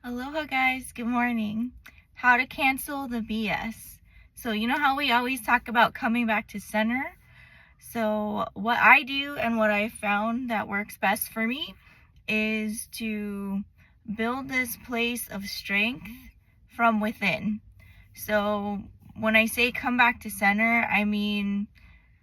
Aloha guys, good morning. How to cancel the BS. So you know how we always talk about coming back to center? So what I do and what I found that works best for me is to build this place of strength from within. So when I say come back to center, I mean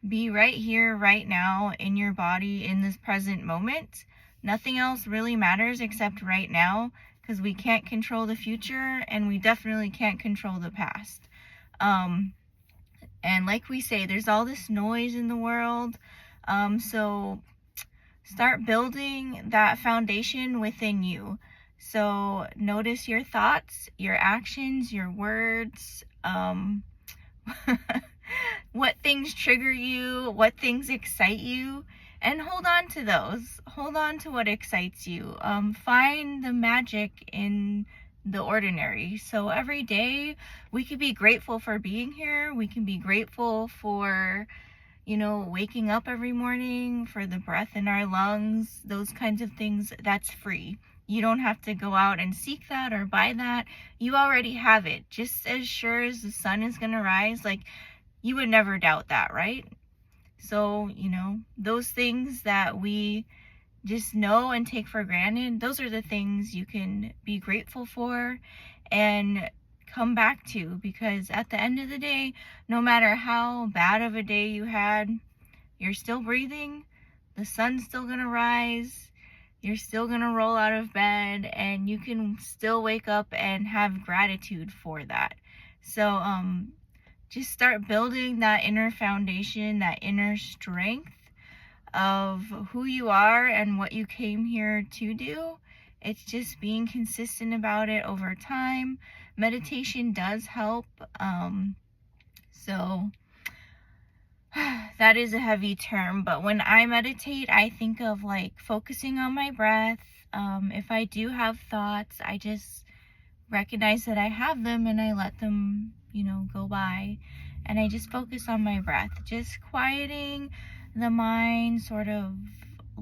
be right here, right now, in your body, in this present moment. Nothing else really matters except right now, because we can't control the future and we definitely can't control the past. Um, and like we say, there's all this noise in the world. So start building that foundation within you. So notice your thoughts, your actions, your words, what things trigger you, what things excite you, and hold on to those. Hold on to what excites you. Find the magic in the ordinary. So every day we can be grateful for being here. We can be grateful for, waking up every morning, for the breath in our lungs, those kinds of things. That's free. You don't have to go out and seek that or buy that. You already have it. Just as sure as the sun is going to rise, like, you would never doubt that, right? So, those things that we just know and take for granted, those are the things you can be grateful for and come back to, because at the end of the day, no matter how bad of a day you had, you're still breathing, the sun's still gonna rise, you're still gonna roll out of bed, and you can still wake up and have gratitude for that. So, just start building that inner foundation, that inner strength of who you are and what you came here to do. It's just being consistent about it over time. Meditation does help. So that is a heavy term, but when I meditate, I think of like focusing on my breath. If I do have thoughts, I just recognize that I have them and I let them, go by. And I just focus on my breath, just quieting the mind, sort of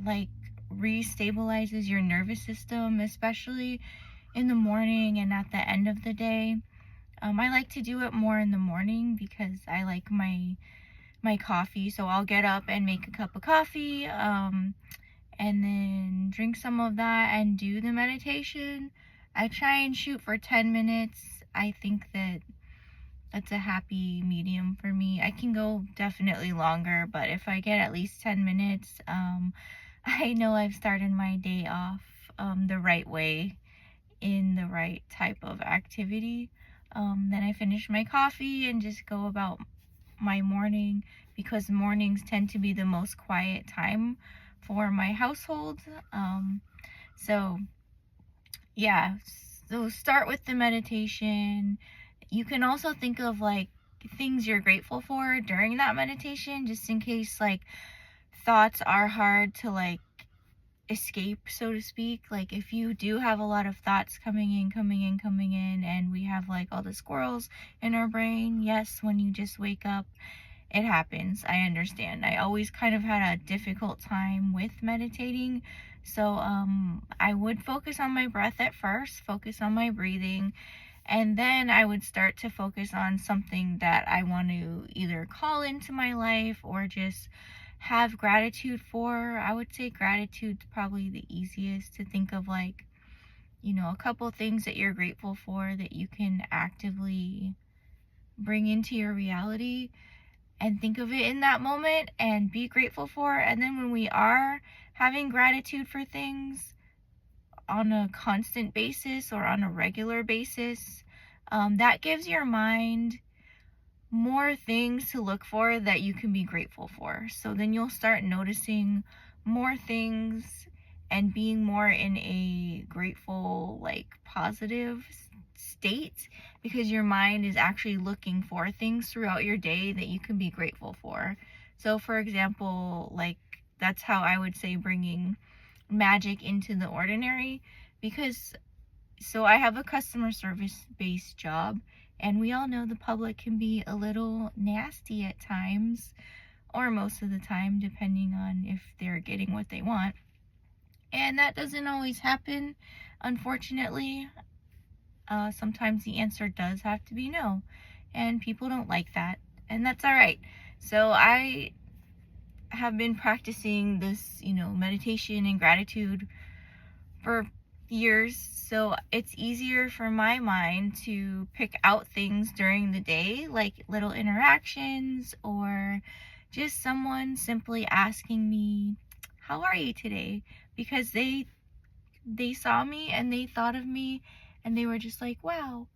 like restabilizes your nervous system, especially in the morning and at the end of the day. I like to do it more in the morning because I like my coffee. So I'll get up and make a cup of coffee, and then drink some of that and do the meditation. I try and shoot for 10 minutes. I think that's a happy medium for me. I can go definitely longer, but if I get at least 10 minutes, I know I've started my day off the right way, in the right type of activity. Then I finish my coffee and just go about my morning, because mornings tend to be the most quiet time for my household. So yeah, so start with the meditation. You can also think of like things you're grateful for during that meditation, just in case like thoughts are hard to like escape, so to speak. Like if you do have a lot of thoughts coming in, and we have like all the squirrels in our brain, yes, when you just wake up, it happens. I understand. I always kind of had a difficult time with meditating. So I would focus on my breath at first, focus on my breathing, and then I would start to focus on something that I want to either call into my life or just have gratitude for. I would say gratitude's probably the easiest to think of, like, a couple things that you're grateful for that you can actively bring into your reality and think of it in that moment and be grateful for. And then when we are having gratitude for things on a constant basis or on a regular basis, that gives your mind more things to look for that you can be grateful for. So then you'll start noticing more things and being more in a grateful, like positive state, because your mind is actually looking for things throughout your day that you can be grateful for. So for example, like that's how I would say bringing magic into the ordinary, because so I have a customer service based job, and we all know the public can be a little nasty at times, or most of the time, depending on if they're getting what they want. And that doesn't always happen, unfortunately. sometimes the answer does have to be no, and people don't like that, and that's all right. So I have been practicing this, meditation and gratitude for years, so it's easier for my mind to pick out things during the day, like little interactions or just someone simply asking me, "How are you today?" because they saw me and they thought of me and they were just like, "Wow,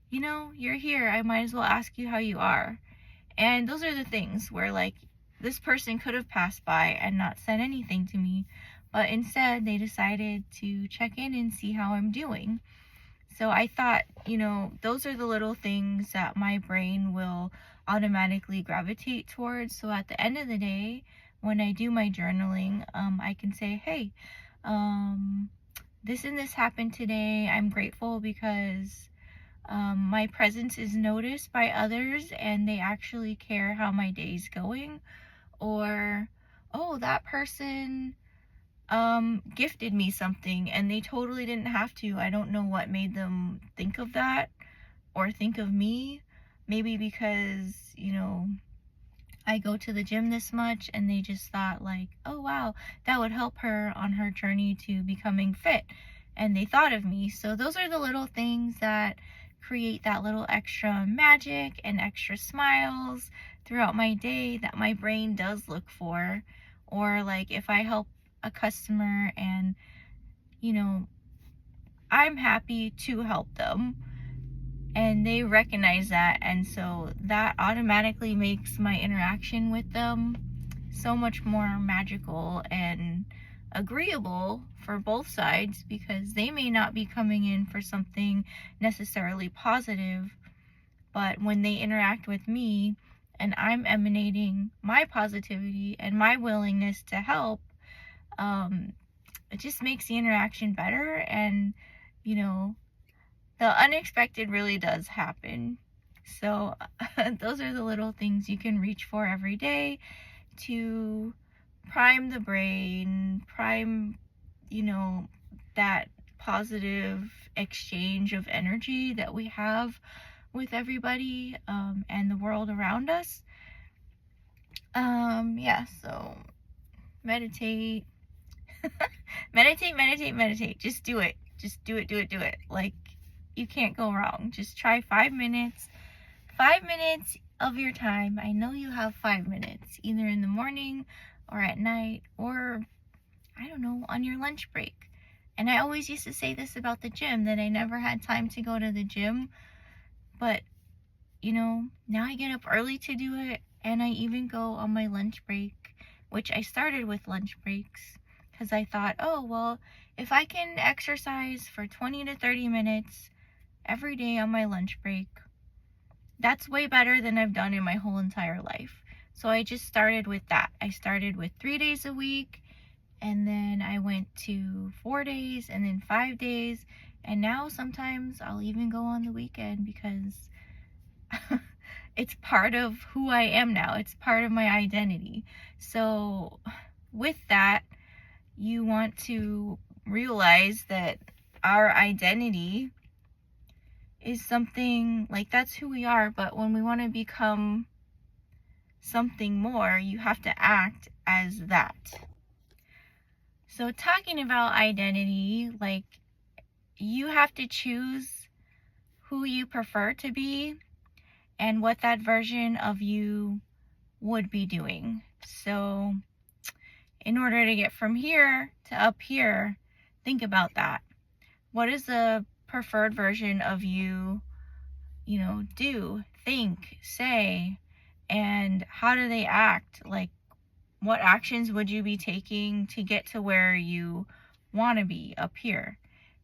you're here. I might as well ask you how you are." And those are the things where, like, this person could have passed by and not said anything to me, but instead they decided to check in and see how I'm doing. So I thought, those are the little things that my brain will automatically gravitate towards. So at the end of the day, when I do my journaling, I can say, "Hey, um, this and this happened today. I'm grateful because my presence is noticed by others and they actually care how my day's going." Or, "Oh, that person gifted me something and they totally didn't have to. I don't know what made them think of that or think of me. Maybe because, I go to the gym this much and they just thought, like, oh wow, that would help her on her journey to becoming fit, and they thought of me." So those are the little things that create that little extra magic and extra smiles throughout my day that my brain does look for. Or like if I help a customer and, you know, I'm happy to help them and they recognize that, and so that automatically makes my interaction with them so much more magical and agreeable for both sides, because they may not be coming in for something necessarily positive, but when they interact with me and I'm emanating my positivity and my willingness to help, um, it just makes the interaction better. And you know the unexpected really does happen. So those are the little things you can reach for every day to prime the brain, prime, you know, that positive exchange of energy that we have with everybody, and the world around us. Yeah, so meditate. Meditate. Just do it. Just do it, do it. Like, you can't go wrong. Just try 5 minutes. 5 minutes of your time. I know you have 5 minutes, either in the morning or at night, or I don't know, on your lunch break. And I always used to say this about the gym, that I never had time to go to the gym, but now I get up early to do it, and I even go on my lunch break, which I started with lunch breaks because I thought, oh, well, if I can exercise for 20 to 30 minutes every day on my lunch break, that's way better than I've done in my whole entire life. So I just started with that. I started with 3 days a week, and then I went to 4 days, and then 5 days, and now sometimes I'll even go on the weekend because it's part of who I am now. It's part of my identity. So with that, you want to realize that our identity is something, like, that's who we are, but when we want to become something more, you have to act as that. So talking about identity, like, you have to choose who you prefer to be and what that version of you would be doing. So in order to get from here to up here, think about that. What is the preferred version of you, do, think, say, and how do they act? Like, what actions would you be taking to get to where you want to be up here?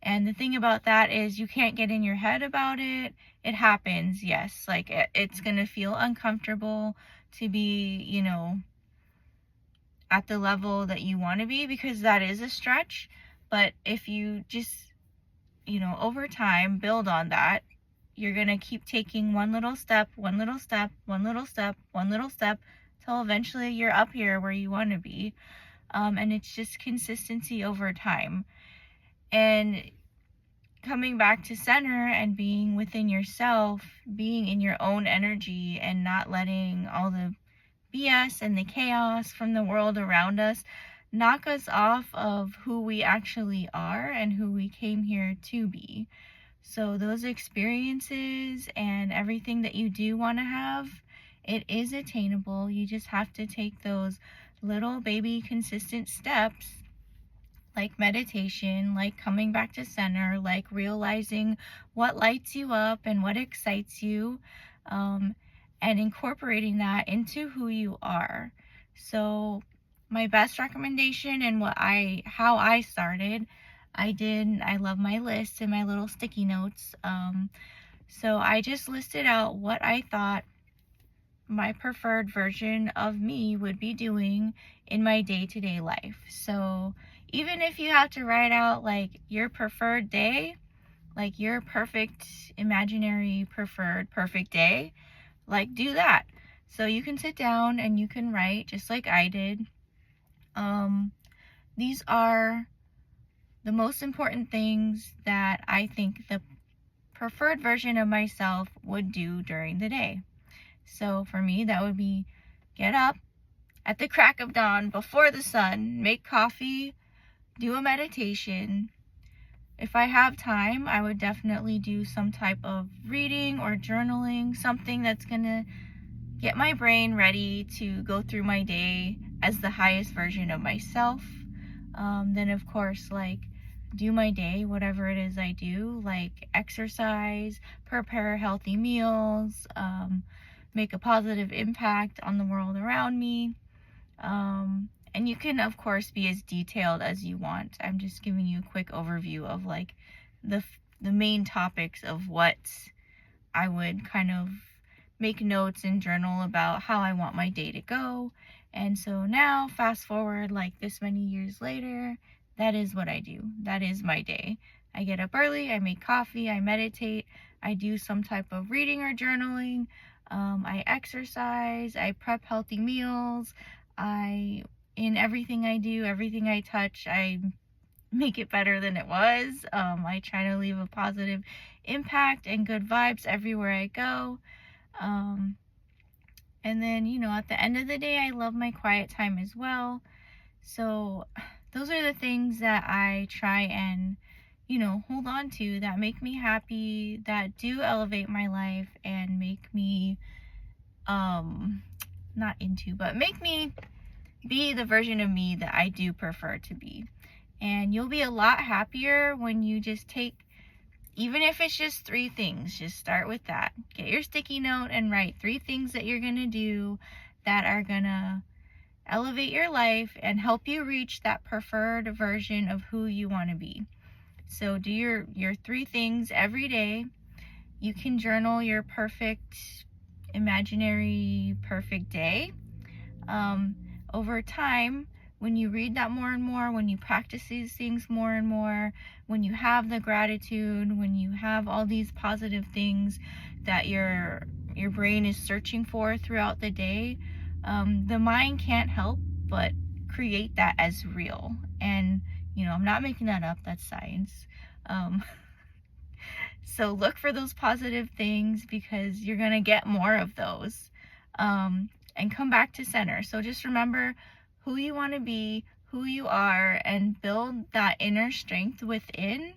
And the thing about that is you can't get in your head about it. It happens, yes. Like, it's going to feel uncomfortable to be, at the level that you want to be, because that is a stretch. But if you just, over time build on that, you're going to keep taking one little step, one little step, one little step, one little step, till eventually you're up here where you want to be. And it's just consistency over time. And coming back to center and being within yourself, being in your own energy and not letting all the BS and the chaos from the world around us knock us off of who we actually are and who we came here to be. So those experiences and everything that you do want to have, it is attainable. You just have to take those little baby consistent steps, like meditation, like coming back to center, like realizing what lights you up and what excites you, um, and incorporating that into who you are. So my best recommendation and how I started, I love my lists and my little sticky notes. So I just listed out what I thought my preferred version of me would be doing in my day-to-day life. So even if you have to write out like your preferred day, like your perfect imaginary preferred perfect day, like do that. So you can sit down and you can write just like I did. These are the most important things that I think the preferred version of myself would do during the day. So for me, that would be get up at the crack of dawn before the sun, make coffee, do a meditation. If I have time, I would definitely do some type of reading or journaling, something that's going to get my brain ready to go through my day as the highest version of myself. Then, of course, like do my day, whatever it is I do, like exercise, prepare healthy meals, make a positive impact on the world around me. And you can, of course, be as detailed as you want. I'm just giving you a quick overview of like the main topics of what I would kind of make notes and journal about how I want my day to go. And so now, fast forward like this many years later, that is what I do. That is my day. I get up early, I make coffee, I meditate, I do some type of reading or journaling, I exercise, I prep healthy meals, in everything I do, everything I touch, I make it better than it was. I try to leave a positive impact and good vibes everywhere I go. And then, at the end of the day, I love my quiet time as well. So those are the things that I try and, hold on to that make me happy, that do elevate my life and make me, make me be the version of me that I do prefer to be. And you'll be a lot happier when you just take, even if it's just 3 things, just start with that. Get your sticky note and write 3 things that you're going to do that are going to elevate your life and help you reach that preferred version of who you want to be. So do your 3 things every day. You can journal your perfect, imaginary, perfect day. Over time, when you read that more and more, when you practice these things more and more, when you have the gratitude, when you have all these positive things that your brain is searching for throughout the day, the mind can't help but create that as real. And, I'm not making that up, that's science. So look for those positive things because you're going to get more of those. And come back to center. So just remember who you want to be, who you are, and build that inner strength within.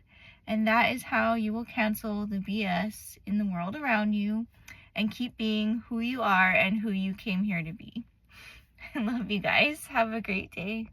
And that is how you will cancel the BS in the world around you and keep being who you are and who you came here to be. I love you guys. Have a great day.